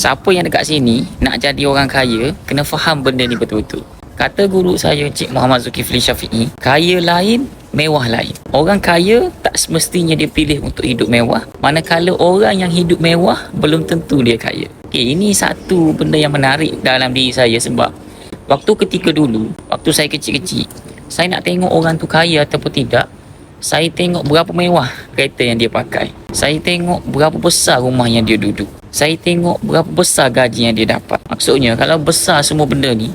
Siapa yang dekat sini nak jadi orang kaya, kena faham benda ni betul-betul. Kata guru saya, Cik Muhammad Zulkifli Syafi'i, kaya lain, mewah lain. Orang kaya tak semestinya dia pilih untuk hidup mewah, manakala orang yang hidup mewah belum tentu dia kaya. Ini satu benda yang menarik dalam diri saya, sebab waktu ketika dulu, waktu saya kecil-kecil, saya nak tengok orang tu kaya ataupun tidak, saya tengok berapa mewah kereta yang dia pakai. Saya tengok berapa besar rumah yang dia duduk. Saya tengok berapa besar gaji yang dia dapat. Maksudnya, kalau besar semua benda ni,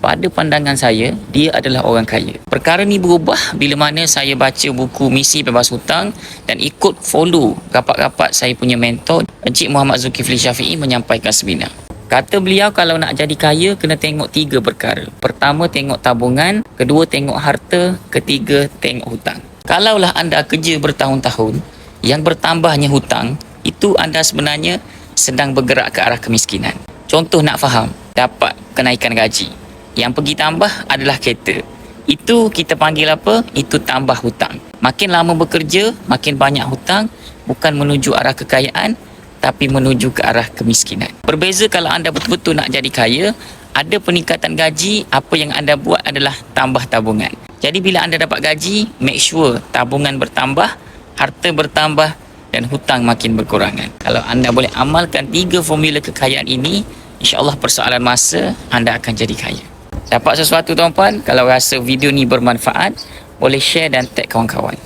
pada pandangan saya, dia adalah orang kaya. Perkara ni berubah bila mana saya baca buku Misi Bebas Hutang dan ikut follow rapat-rapat saya punya mentor, Encik Muhammad Zulkifli Syafi'i menyampaikan seminar. Kata beliau, kalau nak jadi kaya, kena tengok 3 perkara. Pertama, tengok tabungan. Kedua, tengok harta. Ketiga, tengok hutang. Kalaulah anda kerja bertahun-tahun, yang bertambahnya hutang, itu anda sebenarnya sedang bergerak ke arah kemiskinan. Contoh nak faham, dapat kenaikan gaji. Yang pergi tambah adalah kereta. Itu kita panggil apa? Itu tambah hutang. Makin lama bekerja, makin banyak hutang, bukan menuju arah kekayaan, tapi menuju ke arah kemiskinan. Berbeza kalau anda betul-betul nak jadi kaya, ada peningkatan gaji, apa yang anda buat adalah tambah tabungan. Jadi bila anda dapat gaji, make sure tabungan bertambah, harta bertambah dan hutang makin berkurangan. Kalau anda boleh amalkan 3 formula kekayaan ini, insya-Allah persoalan masa anda akan jadi kaya. Dapat sesuatu tuan-puan? Kalau rasa video ni bermanfaat, boleh share dan tag kawan-kawan.